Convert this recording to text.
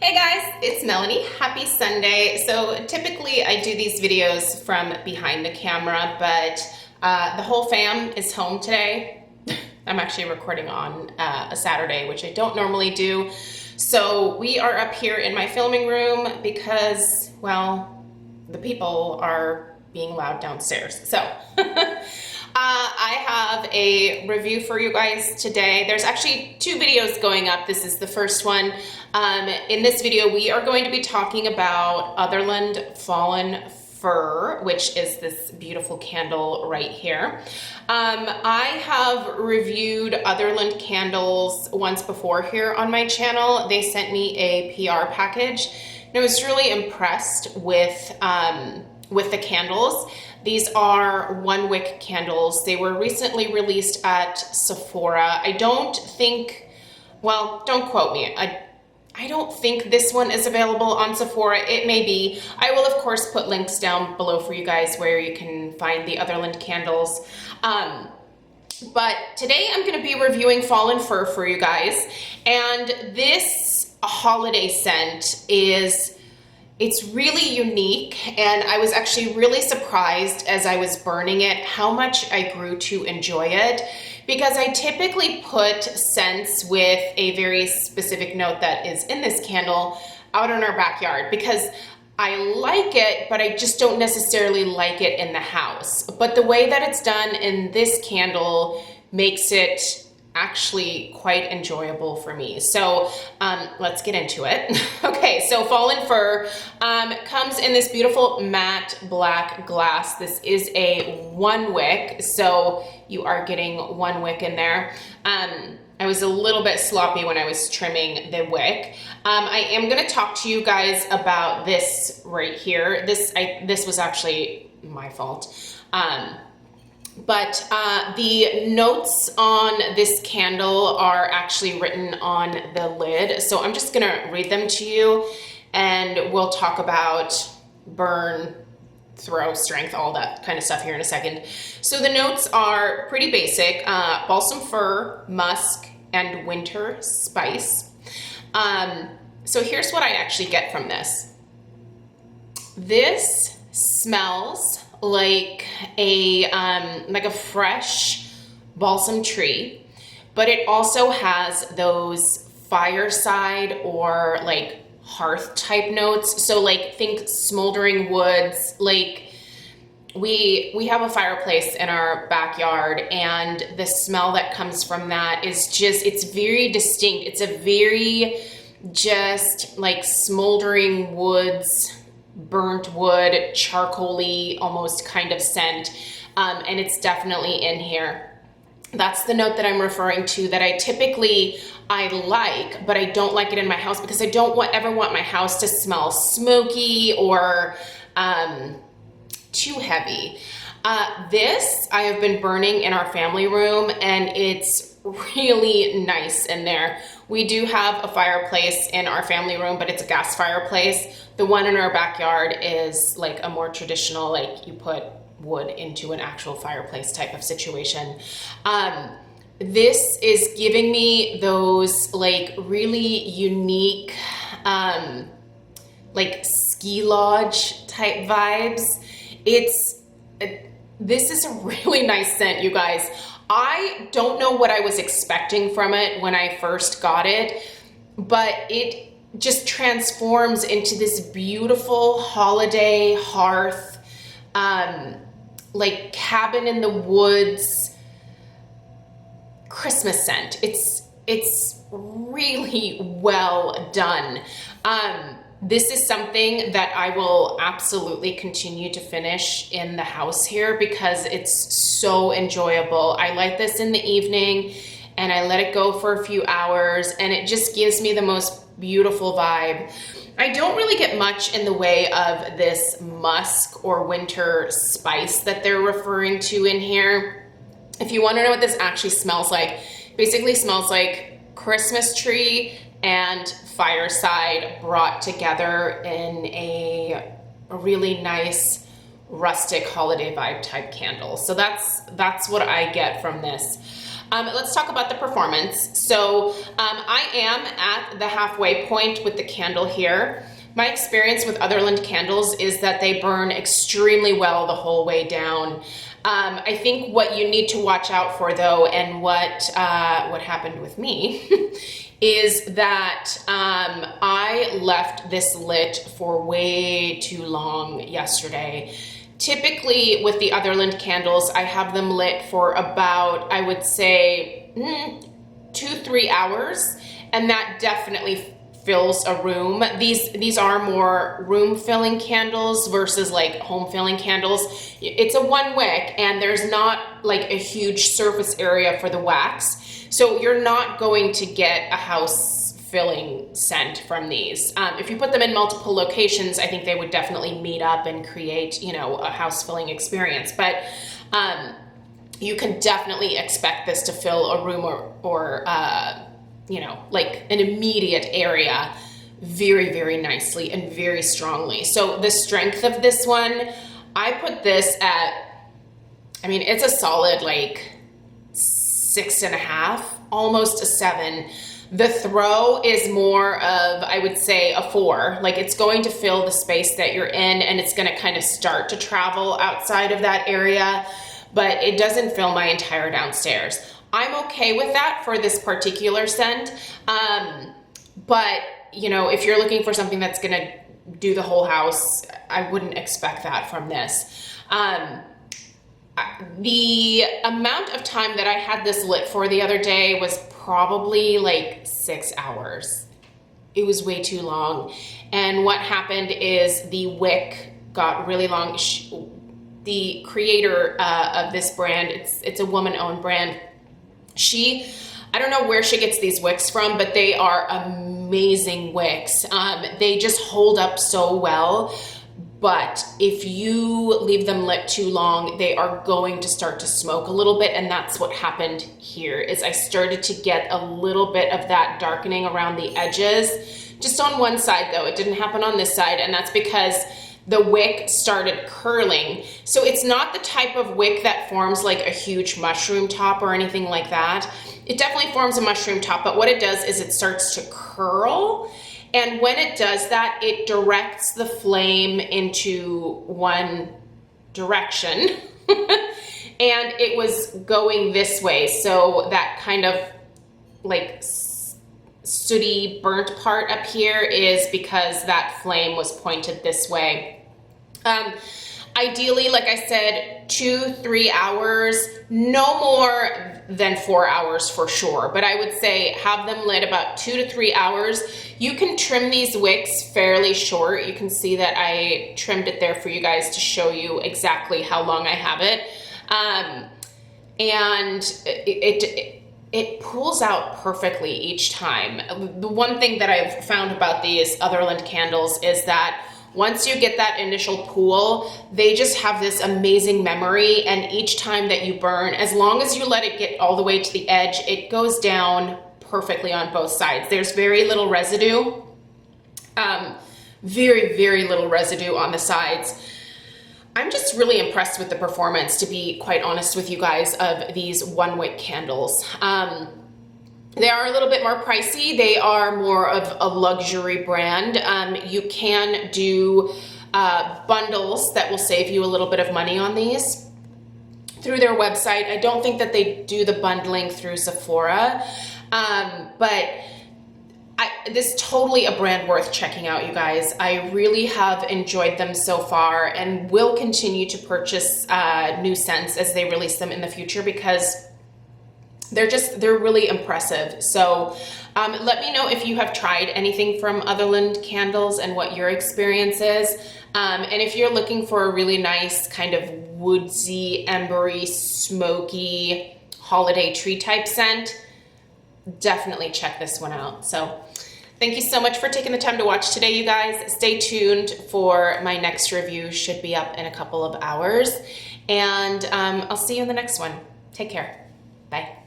Hey guys, it's Melanie. Happy Sunday. So typically I do these videos from behind the camera, but the whole fam is home today. I'm actually recording on a Saturday, which I don't normally do. So we are up here in my filming room because, well, the people are being loud downstairs. So I have a review for you guys today. There's actually two videos going up. This is the first one. In this video, we are going to be talking about Otherland Fallen Fir, which is this beautiful candle right here. I have reviewed Otherland candles once before here on my channel. They sent me a PR package, and I was really impressed with the candles. These are 1 wick candles. They were recently released at Sephora. I don't think, well, don't quote me. I don't think this one is available on Sephora. It may be. I will, of course, put links down below for you guys where you can find the Otherland candles. But today I'm going to be reviewing Fallen Fir for you guys. And this holiday scent it's really unique, and I was actually really surprised as I was burning it how much I grew to enjoy it, because I typically put scents with a very specific note that is in this candle out in our backyard because I like it, but I just don't necessarily like it in the house. But the way that it's done in this candle makes it actually quite enjoyable for me. So let's get into it. Okay, so Fallen Fir comes in this beautiful matte black glass. This is a 1 wick, so you are getting 1 wick in there. I was a little bit sloppy when I was trimming the wick. I am gonna talk to you guys about this right here. This was actually my fault. But the notes on this candle are actually written on the lid. So I'm just gonna read them to you, and we'll talk about burn, throw, strength, all that kind of stuff here in a second. So the notes are pretty basic. Balsam fir, musk, and winter spice. So here's what I actually get from this. This smells like a fresh balsam tree, but it also has those fireside or like hearth type notes. So like think smoldering woods. Like we have a fireplace in our backyard, and the smell that comes from that is just, it's very distinct. It's a very just like smoldering woods, burnt wood, charcoaly almost kind of scent, and it's definitely in here. That's the note that I'm referring to, that I like, but I don't like it in my house because I don't ever want my house to smell smoky or too heavy. This I have been burning in our family room, and it's really nice in there. We do have a fireplace in our family room, but it's a gas fireplace. The one in our backyard is like a more traditional, like you put wood into an actual fireplace type of situation. This is giving me those like really unique, like ski lodge type vibes. This is a really nice scent, you guys. I don't know what I was expecting from it when I first got it, but it just transforms into this beautiful holiday hearth, like cabin in the woods Christmas scent. It's really well done. This is something that I will absolutely continue to finish in the house here because it's so enjoyable. I light this in the evening and I let it go for a few hours, and it just gives me the most beautiful vibe. I don't really get much in the way of this musk or winter spice that they're referring to in here. If you want to know what this actually smells like, basically smells like Christmas tree and fireside brought together in a really nice rustic holiday vibe type candle. So that's what I get from this. Let's talk about the performance. So I am at the halfway point with the candle here. My experience with Otherland candles is that they burn extremely well the whole way down. I think what you need to watch out for though, and what happened with me, is that I left this lit for way too long yesterday. Typically with the Otherland candles, I have them lit for about, I would say, 2-3 hours, and that definitely fills a room. These are more room filling candles versus like home filling candles. It's a one wick and there's not like a huge surface area for the wax. So you're not going to get a house filling scent from these. If you put them in multiple locations, I think they would definitely meet up and create, you know, a house filling experience. But you can definitely expect this to fill a room or you know, like an immediate area very, very nicely and very strongly. So the strength of this one, I put this at, I mean, it's a solid like 6.5, almost a 7. The throw is more of, I would say, a 4. Like it's going to fill the space that you're in and it's going to kind of start to travel outside of that area, but it doesn't fill my entire downstairs. I'm okay with that for this particular scent. But you know, if you're looking for something that's going to do the whole house, I wouldn't expect that from this. The amount of time that I had this lit for the other day was probably like 6 hours. It was way too long. And what happened is the wick got really long. The creator of this brand, it's a woman-owned brand. I don't know where she gets these wicks from, but they are amazing wicks. They just hold up so well. But if you leave them lit too long, they are going to start to smoke a little bit. And that's what happened here, is I started to get a little bit of that darkening around the edges, just on one side though. It didn't happen on this side. And that's because the wick started curling. So it's not the type of wick that forms like a huge mushroom top or anything like that. It definitely forms a mushroom top, but what it does is it starts to curl. And when it does that, it directs the flame into one direction. And it was going this way. So that kind of like sooty burnt part up here is because that flame was pointed this way. Ideally, like I said, 2-3 hours, no more than 4 hours for sure. But I would say have them lit about 2 to 3 hours. You can trim these wicks fairly short. You can see that I trimmed it there for you guys to show you exactly how long I have it. And it pulls out perfectly each time. The one thing that I've found about these Otherland candles is that once you get that initial pool, they just have this amazing memory, and each time that you burn, as long as you let it get all the way to the edge, it goes down perfectly on both sides. There's very little residue, very, very little residue on the sides. I'm just really impressed with the performance, to be quite honest with you guys, of these one wick candles. They are a little bit more pricey. They are more of a luxury brand. You can do bundles that will save you a little bit of money on these through their website. I don't think that they do the bundling through Sephora, but this is totally a brand worth checking out, you guys. I really have enjoyed them so far and will continue to purchase new scents as they release them in the future, because they're really impressive. So let me know if you have tried anything from Otherland candles and what your experience is. And if you're looking for a really nice kind of woodsy, embery, smoky holiday tree type scent, definitely check this one out. So thank you so much for taking the time to watch today, you guys. Stay tuned for my next review. Should be up in a couple of hours. And I'll see you in the next one. Take care. Bye.